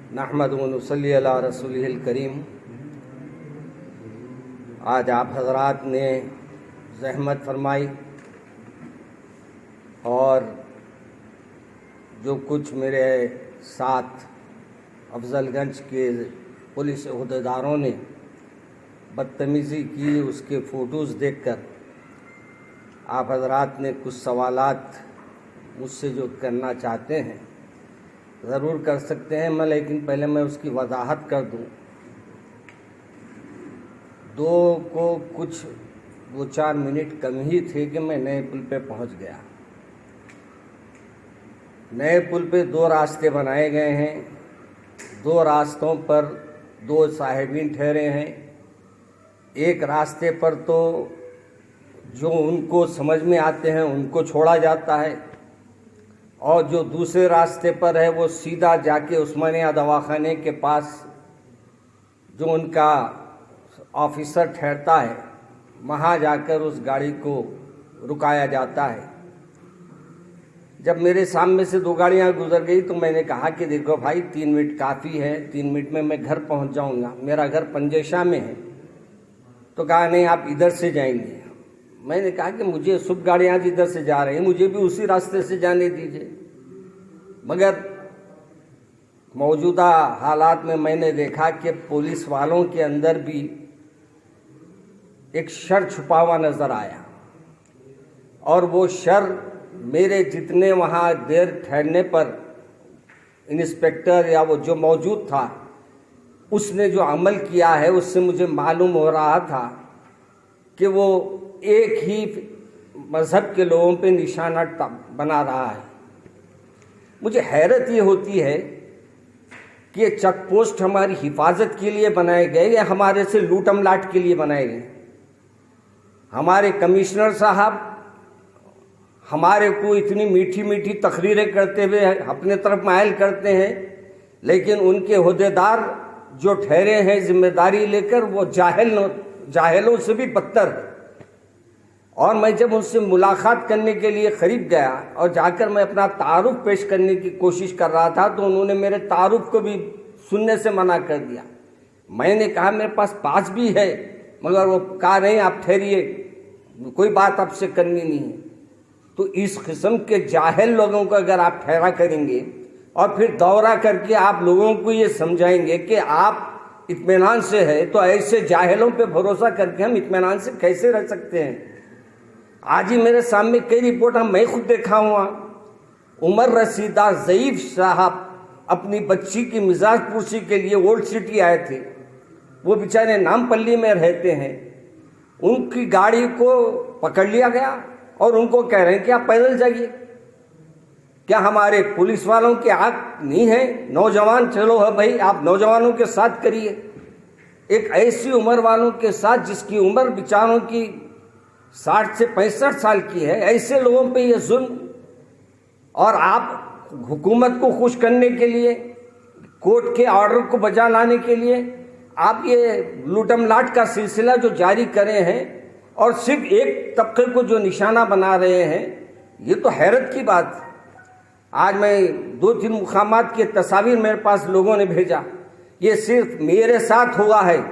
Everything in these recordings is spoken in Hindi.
नहमदुहु व नसल्ली अला रसूलिहिल करीम। आज आप हज़रात ने ज़हमत फरमाई और जो कुछ मेरे साथ अफजलगंज के पुलिस अहदेदारों ने बदतमीज़ी की, उसके फ़ोटोज़ देखकर आप हज़रात ने कुछ सवालात मुझसे जो करना चाहते हैं ज़रूर कर सकते हैं मैं, लेकिन पहले मैं उसकी वजाहत कर दूं। दो को कुछ 2-4 मिनट कम ही थे कि मैं नए पुल पे पहुंच गया। नए पुल पे 2 रास्ते बनाए गए हैं। 2 रास्तों पर 2 साहिबीन ठहरे हैं। एक रास्ते पर तो जो उनको समझ में आते हैं उनको छोड़ा जाता है, और जो दूसरे रास्ते पर है वो सीधा जाके उस्मानिया दवाखाने के पास जो उनका ऑफिसर ठहरता है वहाँ जाकर उस गाड़ी को रुकाया जाता है। जब मेरे सामने से 2 गाड़ियाँ गुजर गई तो मैंने कहा कि देखो भाई, 3 मिनट काफ़ी है, 3 मिनट में मैं घर पहुँच जाऊँगा, मेरा घर पंजेशा में है। तो कहा नहीं, आप इधर से जाएंगे। मैंने कहा कि मुझे सब गाड़ियाँ इधर से जा रही हैं, मुझे भी उसी रास्ते से जाने दीजिए। मगर मौजूदा हालात में मैंने देखा कि पुलिस वालों के अंदर भी एक शर छुपा हुआ नज़र आया, और वो शर मेरे जितने वहाँ देर ठहरने पर इंस्पेक्टर या वो जो मौजूद था उसने जो अमल किया है उससे मुझे मालूम हो रहा था कि वो एक ही मज़हब के लोगों पे निशाना बना रहा है। मुझे हैरत ये होती है कि ये चेक पोस्ट हमारी हिफाजत के लिए बनाए गए या हमारे से लूटम लाट के लिए बनाए गए। हमारे कमिश्नर साहब हमारे को इतनी मीठी मीठी तकरीरें करते हुए अपने तरफ मायल करते हैं, लेकिन उनके ओहदेदार जो ठहरे हैं जिम्मेदारी लेकर वो जाहिलों से भी बदतर है। और मैं जब उनसे मुलाकात करने के लिए करीब गया और जाकर मैं अपना तारुफ पेश करने की कोशिश कर रहा था तो उन्होंने मेरे तारुफ को भी सुनने से मना कर दिया। मैंने कहा मेरे पास भी है, मगर वो कहा नहीं, आप ठहरिए, कोई बात आपसे करनी नहीं है। तो इस किस्म के जाहिल लोगों को अगर आप ठहरा करेंगे और फिर दौरा करके आप लोगों को ये समझाएंगे कि आप इत्मीनान से है, तो ऐसे जाहिलों पे भरोसा करके हम इत्मीनान से कैसे रह सकते हैं। आज ही मेरे सामने कई रिपोर्ट मैं खुद देखा हुआ। उमर रसीदा ज़ईफ साहब अपनी बच्ची की मिजाज पुरसी के लिए ओल्ड सिटी आए थे। वो बेचारे नामपल्ली में रहते हैं। उनकी गाड़ी को पकड़ लिया गया और उनको कह रहे हैं कि आप पैदल जाइए। क्या हमारे पुलिस वालों की आंख नहीं है? नौजवान चलो है भाई, आप नौजवानों के साथ करिए। एक ऐसी उम्र वालों के साथ जिसकी उम्र बेचारों की 60 से 65 साल की है, ऐसे लोगों पे ये जुल्म। और आप हुकूमत को खुश करने के लिए, कोर्ट के ऑर्डर को बजा लाने के लिए आप ये लूटम लाट का सिलसिला जो जारी करे हैं और सिर्फ एक तबके को जो निशाना बना रहे हैं, ये तो हैरत की बात। आज मैं 2-3 मुकामात की तस्वीर मेरे पास लोगों ने भेजा। ये सिर्फ मेरे साथ हुआ है।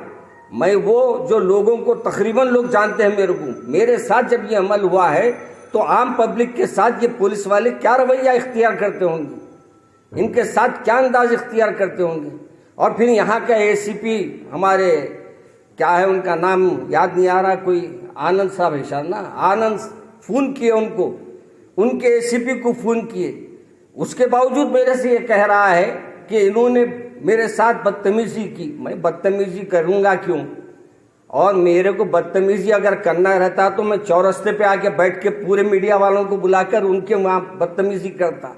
मैं वो जो लोगों को तकरीबन लोग जानते हैं मेरे साथ जब ये अमल हुआ है तो आम पब्लिक के साथ ये पुलिस वाले क्या रवैया इख्तियार करते होंगे, इनके साथ क्या अंदाज इख्तियार करते होंगे। और फिर यहाँ का एसीपी हमारे, क्या है उनका नाम याद नहीं आ रहा, कोई आनंद साहब है शायद ना, आनंद, फ़ोन किए उनको, उनके एसीपी को फ़ोन किए। उसके बावजूद मेरे से ये कह रहा है कि इन्होंने मेरे साथ बदतमीज़ी की। मैं बदतमीज़ी करूँगा क्यों? और मेरे को बदतमीज़ी अगर करना रहता तो मैं चौरस्ते पे आके बैठ के पूरे मीडिया वालों को बुलाकर उनके वहाँ बदतमीज़ी करता,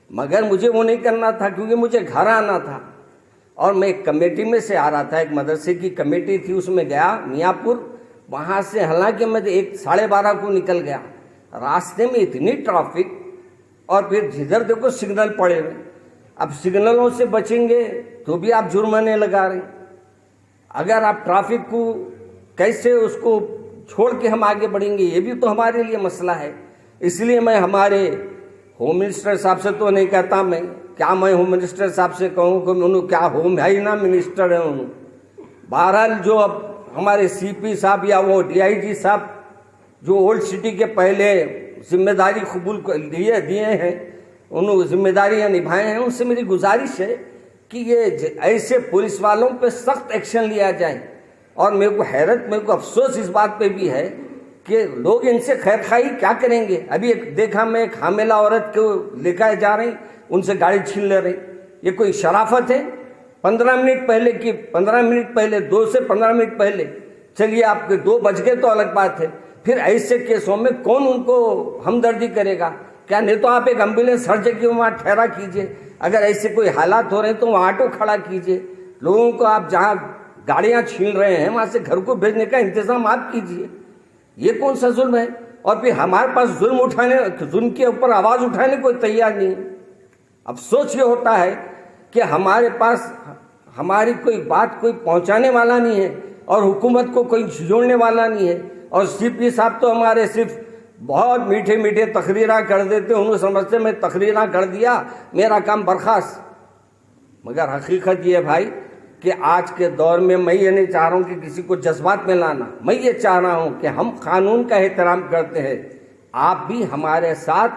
मगर मुझे वो नहीं करना था क्योंकि मुझे घर आना था। और मैं एक कमेटी में से आ रहा था, एक मदरसे की कमेटी थी, उसमें गया मियाँपुर। वहाँ से हालांकि मैं 1-12:30 को निकल गया। रास्ते में इतनी ट्रैफिक, और फिर जिधर देखो सिग्नल पड़े हुए। अब सिग्नलों से बचेंगे तो भी आप जुर्माने लगा रहे हैं। अगर आप ट्रैफिक को कैसे उसको छोड़ के हम आगे बढ़ेंगे, ये भी तो हमारे लिए मसला है। इसलिए मैं हमारे होम मिनिस्टर साहब से तो नहीं कहता, मैं क्या मैं होम मिनिस्टर साहब से कहूँ कि उन्होंने क्या होम है ही ना मिनिस्टर है उन्होंने। बहरहाल जो अब हमारे सीपी साहब या वो डीआईजी साहब जो ओल्ड सिटी के पहले जिम्मेदारी कबूल दिए हैं, उन्होंने जिम्मेदारियां निभाए हैं, उनसे मेरी गुजारिश है कि ये ऐसे पुलिस वालों पे सख्त एक्शन लिया जाए। और मेरे को अफसोस इस बात पे भी है कि लोग इनसे खैरखाई क्या करेंगे। अभी एक देखा मैं, एक हामिला औरत को लेकर जा रही, उनसे गाड़ी छीन ले रही। ये कोई शराफत है? 15 मिनट पहले 2 से 15 मिनट पहले, चलिए आपके 2 बज गए तो अलग बात है, फिर ऐसे केसों में कौन उनको हमदर्दी करेगा? क्या नहीं तो आप एक एम्बुलेंस हर जगह वहाँ ठहरा कीजिए। अगर ऐसे कोई हालात हो रहे हैं तो वहाँ ऑटो खड़ा कीजिए। लोगों को आप जहाँ गाड़ियाँ छीन रहे हैं वहाँ से घर को भेजने का इंतजाम आप कीजिए। ये कौन सा जुल्म है? और फिर हमारे पास जुल्म के ऊपर आवाज उठाने को तैयार नहीं। अफसोस ये होता है कि हमारे पास हमारी कोई बात कोई पहुंचाने वाला नहीं है और हुकूमत को कोई जोड़ने वाला नहीं है। और सीपी साहब तो हमारे सिर्फ बहुत मीठे मीठे तकरीरा कर देते, उन्होंने समझते मैं तकरीरा कर दिया मेरा काम बर्खास्त। मगर हकीकत ये भाई कि आज के दौर में मैं ये नहीं चाह रहा हूँ कि किसी को जज्बात में लाना, मैं ये चाह रहा हूँ कि हम कानून का एहतराम करते हैं, आप भी हमारे साथ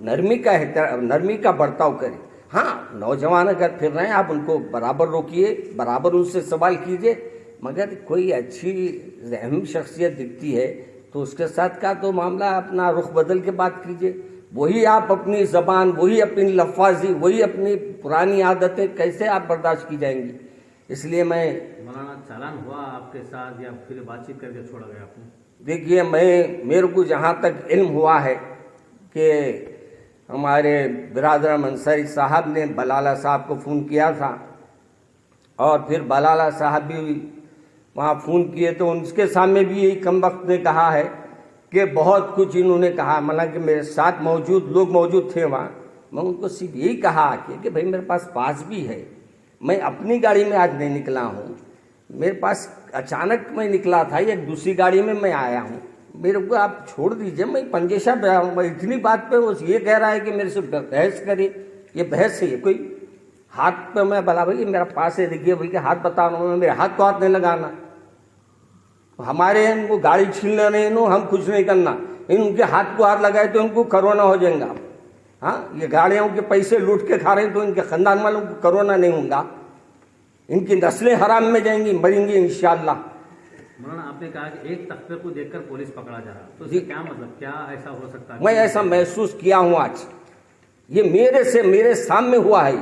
नरमी का बर्ताव करें। हाँ, नौजवान अगर फिर रहे हैं आप उनको बराबर रोकिए, बराबर उनसे सवाल कीजिए, मगर कोई अच्छी अहम शख्सियत दिखती है तो उसके साथ का तो मामला अपना रुख बदल के बात कीजिए। वही आप अपनी ज़बान, वही अपनी लफ्ज़ी, वही अपनी पुरानी आदतें कैसे आप बर्दाश्त की जाएंगी? इसलिए मैं मौलाना, चालान हुआ आपके साथ या फिर बातचीत करके छोड़ा गया आपने? देखिए, मेरे को जहाँ तक इल्म हुआ है कि हमारे बिरादर अंसारी साहब ने बलाला साहब को फ़ोन किया था और फिर बलाला साहब भी वहाँ फ़ोन किए तो उनके सामने भी यही कमबख्त ने कहा है कि बहुत कुछ इन्होंने कहा। मतलब कि मेरे साथ लोग मौजूद थे वहाँ। मैं उनको सिर्फ यही कहा कि भाई मेरे पास भी है, मैं अपनी गाड़ी में आज नहीं निकला हूँ, मेरे पास अचानक मैं निकला था, एक दूसरी गाड़ी में मैं आया हूँ, मेरे को आप छोड़ दीजिए, मैं पंजेशा पे आऊँ। मैं इतनी बात पे वो ये कह रहा है कि मेरे से बहस करे। ये बहस है? ये कोई हाथ पे मैं बता भाई मेरा पास है, देखिए भाई हाथ बता रहा हूँ, मेरे हाथ को हाथ नहीं लगाना। हमारे इनको गाड़ी छीन लेने हम कुछ नहीं करना, इनके हाथ को हाथ लगाए तो इनको कोरोना हो जाएगा। हाँ, ये गाड़ियों के पैसे लूट के खा रहे हैं तो इनके खानदान वालों को कोरोना नहीं होगा, इनकी नस्लें हराम में जाएंगी, मरेंगी इंशाअल्लाह। मौलाना, आपने कहा कि एक तख्ते को देखकर पुलिस पकड़ा जा रहा, तो इसका क्या मतलब, क्या ऐसा हो सकता है? मैं ऐसा महसूस किया हूँ आज, ये मेरे सामने हुआ है।